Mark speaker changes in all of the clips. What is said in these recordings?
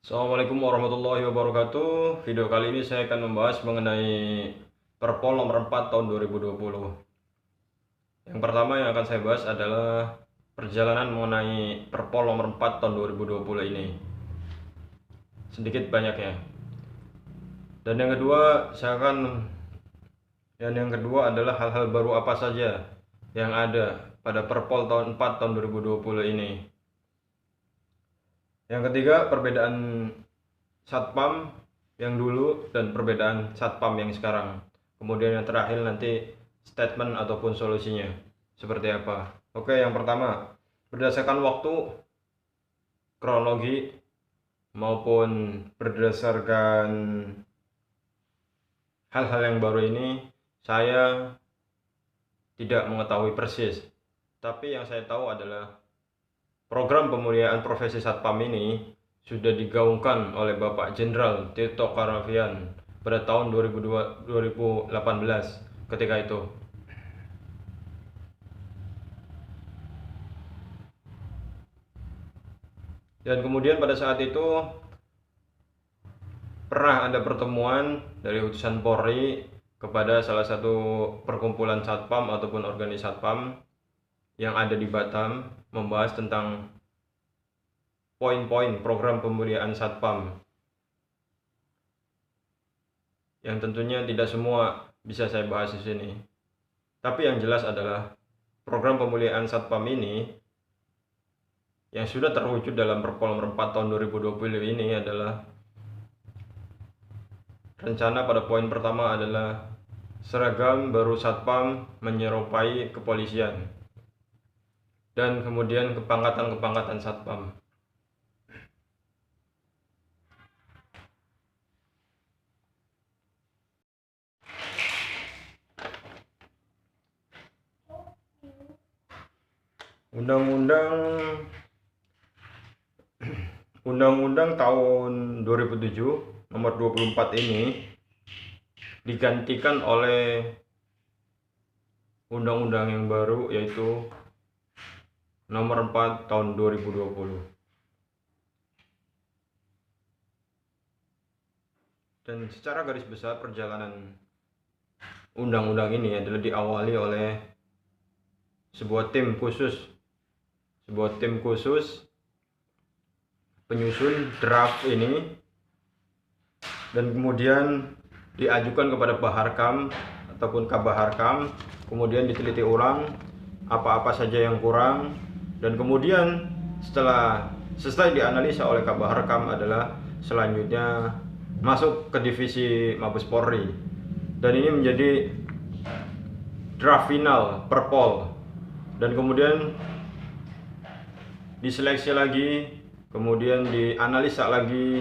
Speaker 1: Assalamualaikum warahmatullahi wabarakatuh. Video kali ini saya akan membahas mengenai Perpol nomor 4 tahun 2020. Yang pertama yang akan saya bahas adalah perjalanan mengenai Perpol nomor 4 tahun 2020 ini. Sedikit banyaknya. Dan yang kedua, yang kedua adalah hal-hal baru apa saja yang ada pada Perpol tahun 4 tahun 2020 ini. Yang ketiga, perbedaan Satpam yang dulu dan perbedaan Satpam yang sekarang. Kemudian yang terakhir nanti statement ataupun solusinya seperti apa. Oke, yang pertama, berdasarkan waktu, kronologi, maupun berdasarkan hal-hal yang baru ini, saya tidak mengetahui persis. Tapi yang saya tahu adalah program pemulihan profesi Satpam ini sudah digaungkan oleh Bapak Jenderal Tito Karnavian pada tahun 2018 ketika itu. Dan kemudian pada saat itu pernah ada pertemuan dari utusan Polri kepada salah satu perkumpulan Satpam ataupun organisasi Satpam yang ada di Batam membahas tentang poin-poin program pemulihan Satpam yang tentunya tidak semua bisa saya bahas di sini. Tapi yang jelas adalah program pemulihan Satpam ini yang sudah terwujud dalam Perpol nomor 4 tahun 2020 ini adalah rencana pada poin pertama adalah seragam baru Satpam menyerupai kepolisian dan kemudian kepangkatan Satpam. Undang-Undang tahun 2007 nomor 24 ini digantikan oleh undang-undang yang baru yaitu nomor 4 tahun 2020. Dan secara garis besar perjalanan undang-undang ini adalah diawali oleh sebuah tim khusus penyusun draft ini dan kemudian diajukan kepada Baharkam ataupun Kabaharkam, kemudian diteliti ulang apa-apa saja yang kurang, dan kemudian setelah selesai dianalisa oleh Kabaharkam adalah selanjutnya masuk ke divisi Mabes Polri, dan ini menjadi draft final Perpol, dan kemudian diseleksi lagi, kemudian dianalisa lagi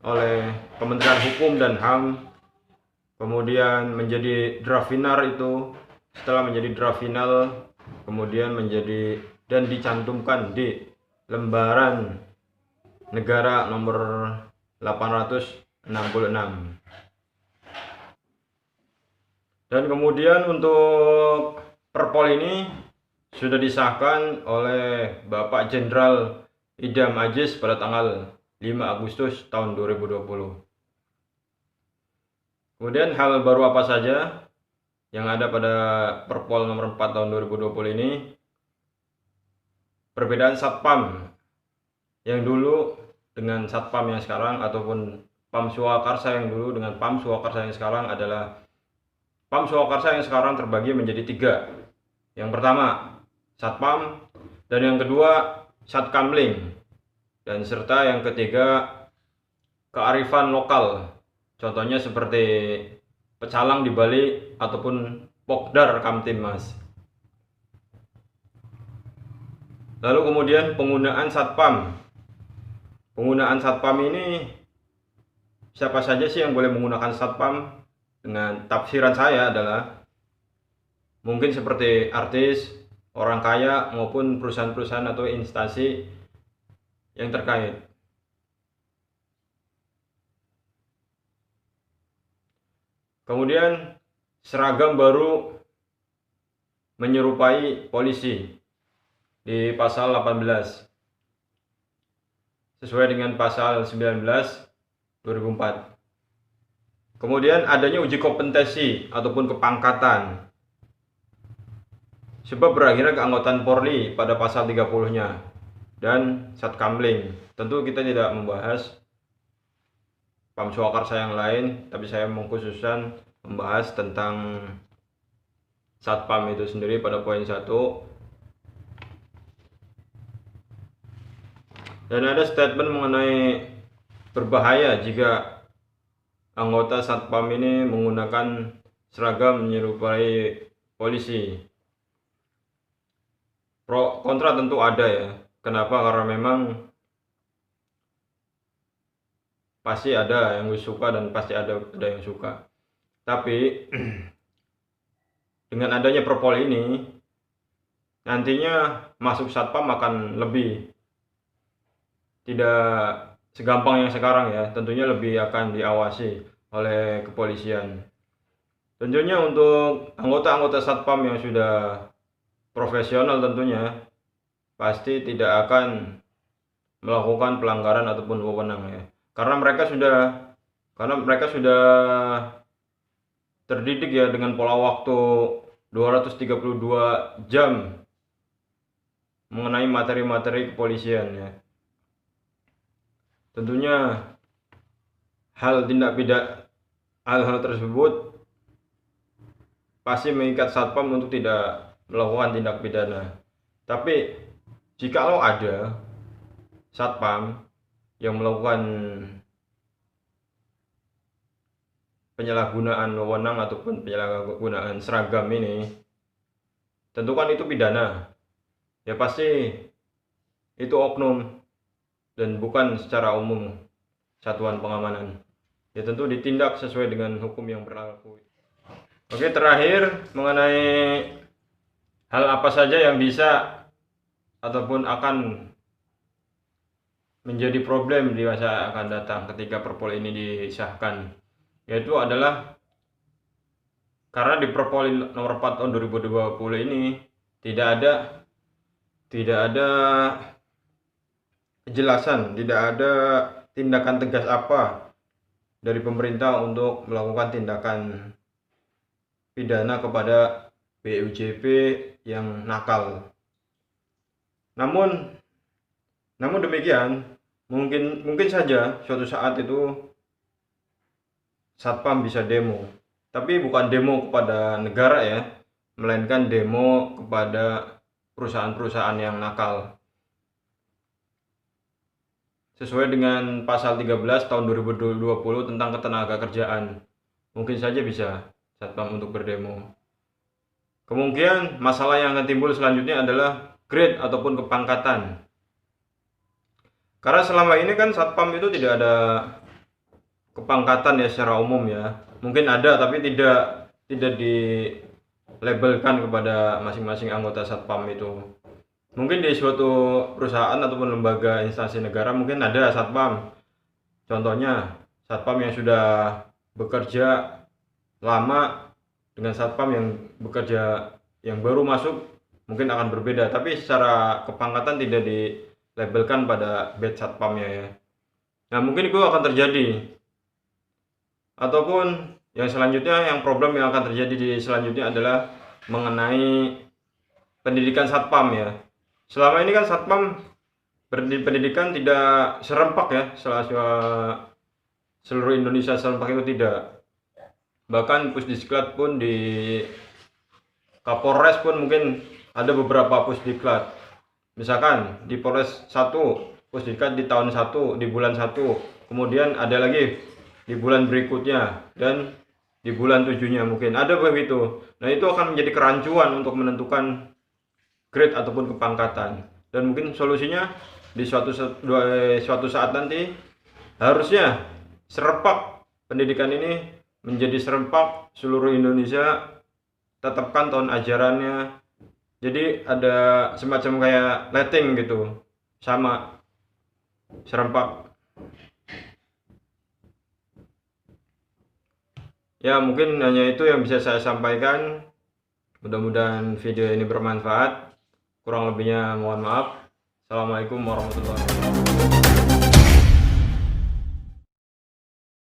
Speaker 1: oleh Kementerian Hukum dan HAM, kemudian menjadi draft final itu. Setelah menjadi draft final, kemudian menjadi dan dicantumkan di lembaran negara nomor 866. Dan kemudian untuk Perpol ini sudah disahkan oleh Bapak Jenderal Idam Aziz pada tanggal 5 Agustus tahun 2020. Kemudian hal baru apa saja yang ada pada Perpol nomor 4 tahun 2020 ini? Perbedaan Satpam yang dulu dengan Satpam yang sekarang ataupun Pam Swakarsa yang dulu dengan Pam Swakarsa yang sekarang adalah Pam Swakarsa yang sekarang terbagi menjadi 3. Yang pertama Satpam, dan yang kedua Satkamling, dan serta yang ketiga kearifan lokal. Contohnya seperti pecalang di Bali ataupun Pokdar Kamtibmas. Lalu kemudian penggunaan Satpam. Penggunaan Satpam ini siapa saja sih yang boleh menggunakan Satpam? Dengan tafsiran saya adalah mungkin seperti artis, orang kaya, maupun perusahaan-perusahaan atau instansi yang terkait. Kemudian seragam baru menyerupai polisi di pasal 18. sesuai dengan pasal 19 2004. Kemudian adanya uji kompetensi ataupun kepangkatan. Sebab berakhirnya keanggotaan Polri pada pasal 30-nya dan Satkamling. Tentu kita tidak membahas Pam Swakarsa yang lain, tapi saya mengkhususkan membahas tentang Satpam itu sendiri pada poin 1. Dan ada statement mengenai berbahaya jika anggota Satpam ini menggunakan seragam menyerupai polisi. Pro kontra tentu ada ya. Kenapa? Karena memang pasti ada yang suka dan pasti ada yang suka. Tapi dengan adanya perpol ini, nantinya masuk Satpam akan lebih tidak segampang yang sekarang ya. Tentunya lebih akan diawasi oleh kepolisian. Tentunya untuk anggota-anggota Satpam yang sudah profesional tentunya pasti tidak akan melakukan pelanggaran ataupun wewenang ya. Karena mereka sudah terdidik ya dengan pola waktu 232 jam mengenai materi-materi kepolisian ya. Tentunya hal tersebut pasti mengikat Satpam untuk tidak melakukan tindak pidana. Tapi jikalau ada Satpam yang melakukan penyalahgunaan wewenang ataupun penyalahgunaan seragam ini, tentu kan itu pidana. Ya pasti itu oknum dan bukan secara umum satuan pengamanan. Ya tentu ditindak sesuai dengan hukum yang berlaku. Oke, terakhir mengenai hal apa saja yang bisa ataupun akan menjadi problem di masa akan datang ketika perpol ini disahkan, yaitu adalah karena di perpol nomor 4 tahun 2020 ini tidak ada kejelasan, tidak ada tindakan tegas apa dari pemerintah untuk melakukan tindakan pidana kepada BUJP yang nakal. Namun demikian, mungkin saja suatu saat itu Satpam bisa demo, tapi bukan demo kepada negara ya, melainkan demo kepada perusahaan-perusahaan yang nakal. Sesuai dengan pasal 13 tahun 2020 tentang ketenaga kerjaan, mungkin saja bisa Satpam untuk berdemo. Kemungkinan masalah yang akan timbul selanjutnya adalah grade ataupun kepangkatan. Karena selama ini kan Satpam itu tidak ada kepangkatan ya secara umum ya. Mungkin ada tapi tidak dilabelkan kepada masing-masing anggota Satpam itu. Mungkin di suatu perusahaan ataupun lembaga instansi negara mungkin ada Satpam. Contohnya Satpam yang sudah bekerja lama dengan Satpam yang bekerja yang baru masuk mungkin akan berbeda, tapi secara kepangkatan tidak dilabelkan pada batch Satpamnya ya. Nah, mungkin itu akan terjadi. Ataupun yang selanjutnya, yang problem yang akan terjadi di selanjutnya adalah mengenai pendidikan Satpam ya. Selama ini kan Satpam pendidikan tidak serempak ya, seluruh Indonesia serempak itu tidak. Bahkan Pusdiklat pun di Kapolres pun mungkin ada beberapa Pusdiklat. Misalkan di Polres 1, Pusdiklat di tahun 1, di bulan 1, kemudian ada lagi di bulan berikutnya dan di bulan 7-nya mungkin ada begitu. Nah, itu akan menjadi kerancuan untuk menentukan grade ataupun kepangkatan. Dan mungkin solusinya di suatu saat nanti harusnya serempak pendidikan ini menjadi serempak seluruh Indonesia, tetapkan tahun ajarannya. Jadi ada semacam kayak letting gitu, sama serempak. Ya, mungkin hanya itu yang bisa saya sampaikan. Mudah-mudahan video ini bermanfaat. Kurang lebihnya mohon maaf. Assalamualaikum warahmatullahi wabarakatuh.